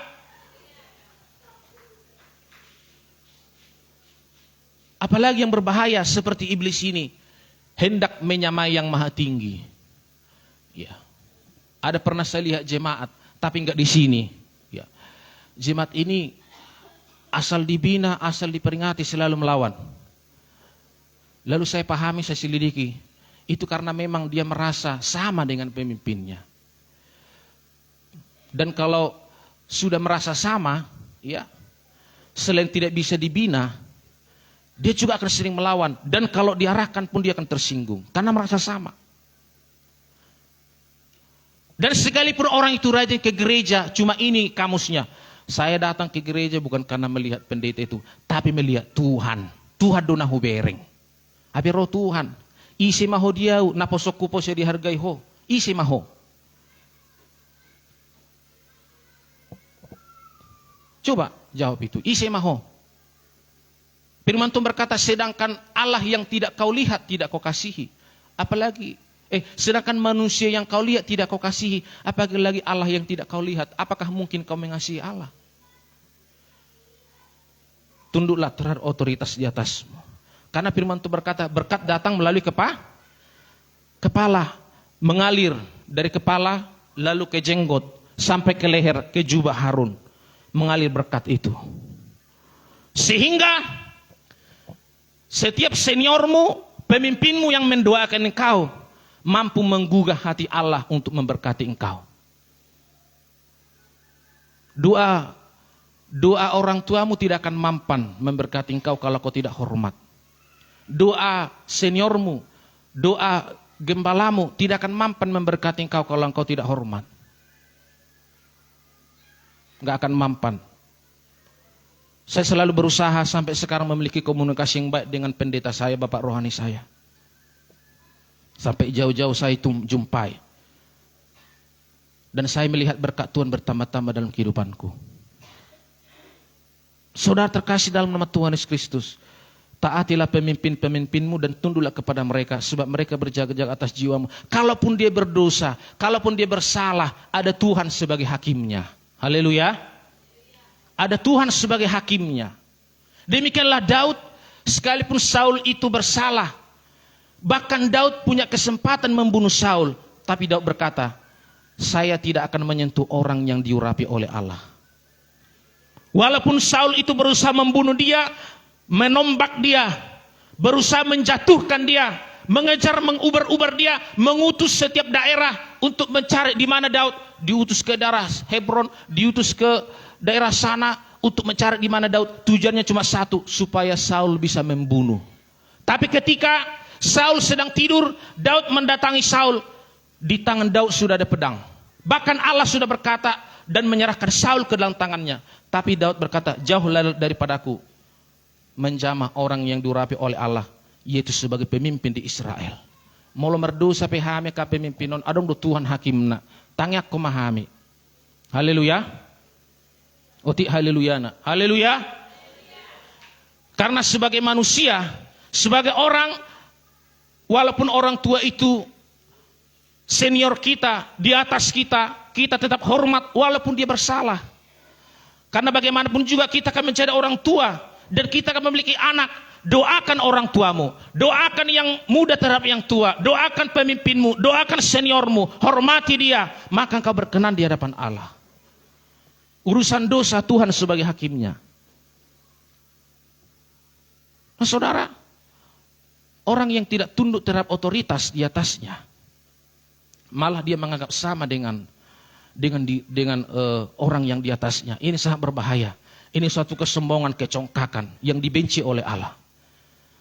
Speaker 1: Apalagi yang berbahaya seperti iblis ini, hendak menyamai yang maha tinggi. Ya. Ada pernah saya lihat jemaat, tapi enggak di sini. Ya. Jemaat ini asal dibina, asal diperingati selalu melawan. Lalu saya pahami, saya selidiki. Itu karena memang dia merasa sama dengan pemimpinnya. Dan kalau sudah merasa sama, ya, selain tidak bisa dibina, dia juga akan sering melawan. Dan kalau diarahkan pun dia akan tersinggung. Karena merasa sama. Dan sekalipun orang itu rajin ke gereja, cuma ini kamusnya. Saya datang ke gereja bukan karena melihat pendeta itu, tapi melihat Tuhan. Tuhan dona hubereng. Abi roh Tuhan. Isi maho dia, naposok kupo saya dihargai ho. Isi maho. Coba jawab itu. Isi maho. Firman Tuhan berkata, sedangkan Allah yang tidak kau lihat tidak kau kasihi. Apalagi sedangkan manusia yang kau lihat tidak kau kasihi, apalagi Allah yang tidak kau lihat, apakah mungkin kau mengasihi Allah? Tunduklah terhadap otoritas di atasmu. Karena firman Tuhan berkata, berkat datang melalui kepala, mengalir dari kepala lalu ke jenggot sampai ke leher, ke jubah Harun. Mengalir berkat itu. Sehingga setiap seniormu, pemimpinmu yang mendoakan engkau, mampu menggugah hati Allah untuk memberkati engkau. Doa orang tuamu tidak akan mampan memberkati engkau kalau kau tidak hormat. Doa seniormu, doa gembalamu tidak akan mampan memberkati engkau kalau engkau tidak hormat. Enggak akan mampan. Saya selalu berusaha sampai sekarang memiliki komunikasi yang baik dengan pendeta saya, bapak rohani saya. Sampai jauh-jauh saya jumpai. Dan saya melihat berkat Tuhan bertambah-tambah dalam kehidupanku. Saudara terkasih dalam nama Tuhan Yesus Kristus, taatilah pemimpin-pemimpinmu dan tunduklah kepada mereka, sebab mereka berjaga-jaga atas jiwamu. Kalaupun dia berdosa, kalaupun dia bersalah, ada Tuhan sebagai hakimnya. Haleluya. Ada Tuhan sebagai hakimnya. Demikianlah Daud, sekalipun Saul itu bersalah, bahkan Daud punya kesempatan membunuh Saul, tapi Daud berkata, saya tidak akan menyentuh orang yang diurapi oleh Allah. Walaupun Saul itu berusaha membunuh dia, menombak dia, berusaha menjatuhkan dia, mengejar, mengubar-ubar dia, mengutus setiap daerah untuk mencari di mana Daud. Diutus ke daerah Hebron, diutus ke daerah sana untuk mencari di mana Daud. Tujuannya cuma satu, supaya Saul bisa membunuh. Tapi ketika Saul sedang tidur, Daud mendatangi Saul. Di tangan Daud sudah ada pedang. Bahkan Allah sudah berkata dan menyerahkan Saul ke dalam tangannya. Tapi Daud berkata, jauhlah daripadaku menjamah orang yang diurapi oleh Allah, yaitu sebagai pemimpin di Israel. Molo merdosa pehame ka pemimpinon adong do Tuhan hakimna. Tangyak ko mahami. Haleluya. Oti haleluya na. Haleluya. Karena sebagai manusia, sebagai orang, walaupun orang tua itu senior kita, di atas kita, kita tetap hormat walaupun dia bersalah. Karena bagaimanapun juga kita akan mencari orang tua dan kita akan memiliki anak. Doakan orang tuamu, doakan yang muda terhadap yang tua, doakan pemimpinmu, doakan seniormu, hormati dia, maka engkau berkenan di hadapan Allah. Urusan dosa Tuhan sebagai hakimnya. Nah, saudara, orang yang tidak tunduk terhadap otoritas di atasnya, malah dia menganggap sama dengan orang yang di atasnya. Ini sangat berbahaya. Ini suatu kesombongan, kecongkakan yang dibenci oleh Allah.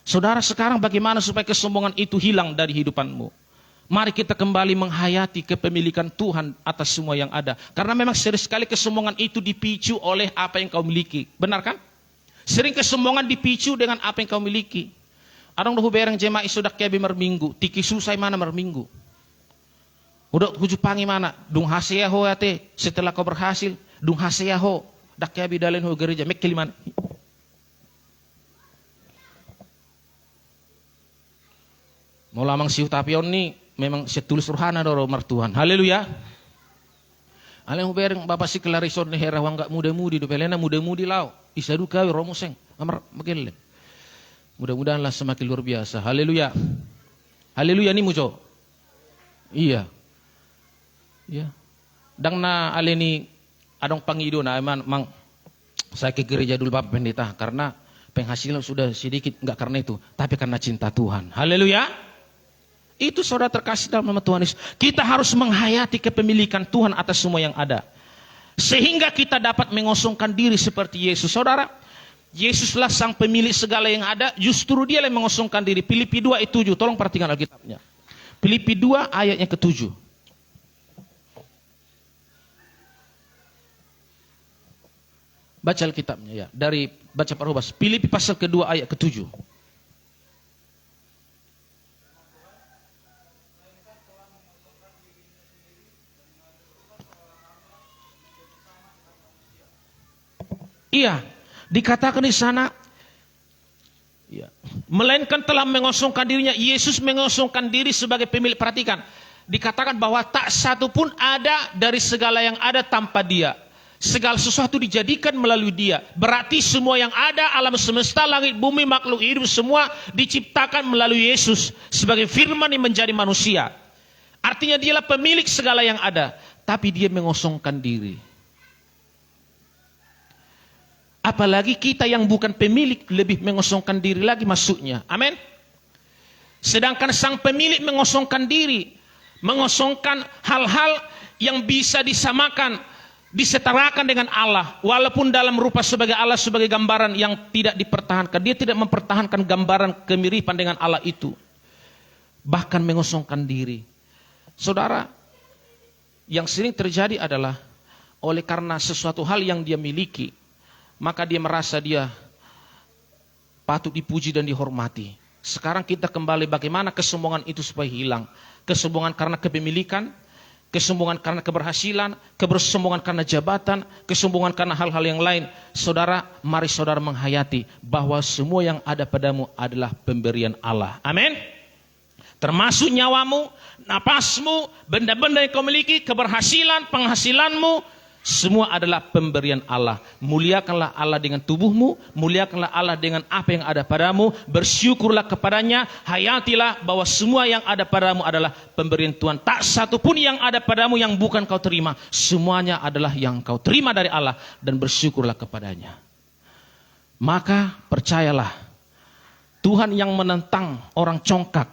Speaker 1: Saudara, sekarang bagaimana supaya kesombongan itu hilang dari hidupanmu? Mari kita kembali menghayati kepemilikan Tuhan atas semua yang ada. Karena memang sering sekali kesombongan itu dipicu oleh apa yang kau miliki. Benar kan? Sering kesombongan dipicu dengan apa yang kau miliki. Adong dohu bereng jemaah isudak kebi merminggu. Tiki susai mana merminggu. Udah hujupangi mana? Dung hasia ho ate. Setelah kau berhasil. Dung hasia ho. Dak kebi dalen ho gereja. Mekili mana? Mau lamang siu tapion ni memang setulis rohana doro martuhan. Haleluya. Aleng bereng bapak si kelarison ni herawang gak muda-mudi do pelena muda-mudi lau. Isa duka romuseng. Amar makelle. Mudah-mudahanlah semakin luar biasa. Haleluya. Haleluya ni mujo. Iya. Iya. Dang na aleni adong pangido na mang saya ke gereja dulu Bapak Pendeta karena penghasilan sudah sedikit, enggak karena itu, tapi karena cinta Tuhan. Haleluya. Itu saudara terkasih dalam nama Tuhan Yesus. Kita harus menghayati kepemilikan Tuhan atas semua yang ada. Sehingga kita dapat mengosongkan diri seperti Yesus. Saudara, Yesuslah sang pemilik segala yang ada, justru dia yang mengosongkan diri. Filipi 2 ayat 7, tolong perhatikan Alkitabnya. Filipi 2 ayatnya ke-7. Baca Alkitabnya ya, dari baca Parubas. Filipi pasal kedua ayat ke-7. Iya, dikatakan di sana, ya, melainkan telah mengosongkan dirinya. Yesus mengosongkan diri sebagai pemilik. Perhatikan, dikatakan bahwa tak satu pun ada dari segala yang ada tanpa Dia. Segala sesuatu dijadikan melalui Dia. Berarti semua yang ada, alam semesta, langit, bumi, makhluk hidup, semua diciptakan melalui Yesus sebagai firman yang menjadi manusia. Artinya Dialah pemilik segala yang ada, tapi Dia mengosongkan diri. Apalagi kita yang bukan pemilik lebih mengosongkan diri lagi masuknya. Amin. Sedangkan sang pemilik mengosongkan diri, mengosongkan hal-hal yang bisa disamakan, disetarakan dengan Allah, walaupun dalam rupa sebagai Allah, sebagai gambaran yang tidak dipertahankan. Dia tidak mempertahankan gambaran kemiripan dengan Allah itu, bahkan mengosongkan diri. Saudara, yang sering terjadi adalah oleh karena sesuatu hal yang dia miliki, maka dia merasa dia patut dipuji dan dihormati. Sekarang kita kembali bagaimana kesombongan itu supaya hilang. Kesombongan karena kepemilikan, kesombongan karena keberhasilan, kebersombongan karena jabatan, kesombongan karena hal-hal yang lain. Saudara, mari saudara menghayati bahwa semua yang ada padamu adalah pemberian Allah. Amin. Termasuk nyawamu, napasmu, benda-benda yang kau miliki, keberhasilan, penghasilanmu, semua adalah pemberian Allah. Muliakanlah Allah dengan tubuhmu, muliakanlah Allah dengan apa yang ada padamu, bersyukurlah kepadanya, hayatilah bahwa semua yang ada padamu adalah pemberian Tuhan. Tak satu pun yang ada padamu yang bukan kau terima, semuanya adalah yang kau terima dari Allah, dan bersyukurlah kepadanya. Maka percayalah, Tuhan yang menentang orang congkak,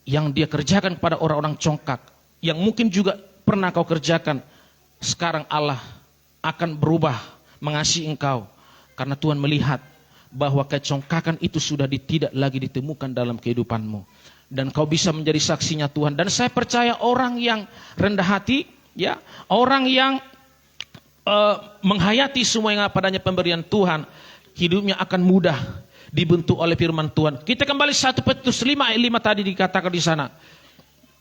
Speaker 1: yang dia kerjakan kepada orang-orang congkak, yang mungkin juga pernah kau kerjakan, sekarang Allah akan berubah mengasihi engkau. Karena Tuhan melihat bahwa kecongkakan itu sudah tidak lagi ditemukan dalam kehidupanmu. Dan kau bisa menjadi saksinya Tuhan. Dan saya percaya orang yang rendah hati, ya, orang yang menghayati semua yang padanya pemberian Tuhan, hidupnya akan mudah dibentuk oleh firman Tuhan. Kita kembali 1 Petrus 5 ayat 5 tadi dikatakan di sana.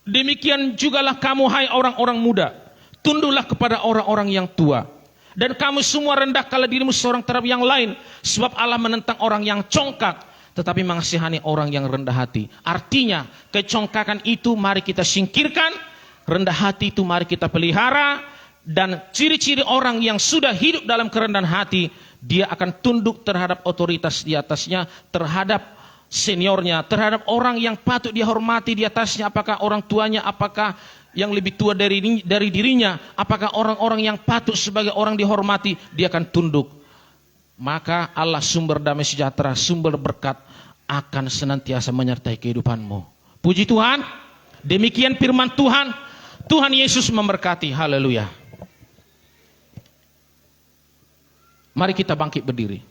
Speaker 1: Demikian jugalah kamu hai orang-orang muda, tunduklah kepada orang-orang yang tua. Dan kamu semua rendahkanlah dirimu seorang terhadap yang lain. Sebab Allah menentang orang yang congkak, tetapi mengasihani orang yang rendah hati. Artinya, kecongkakan itu mari kita singkirkan, rendah hati itu mari kita pelihara. Dan ciri-ciri orang yang sudah hidup dalam kerendahan hati, dia akan tunduk terhadap otoritas di atasnya, terhadap seniornya, terhadap orang yang patut dia hormati di atasnya. Apakah orang tuanya, apakah yang lebih tua dari dirinya, apakah orang-orang yang patut sebagai orang dihormati, dia akan tunduk. Maka Allah sumber damai sejahtera, sumber berkat akan senantiasa menyertai kehidupanmu. Puji Tuhan. Demikian firman Tuhan. Tuhan Yesus memberkati. Haleluya. Mari kita bangkit berdiri.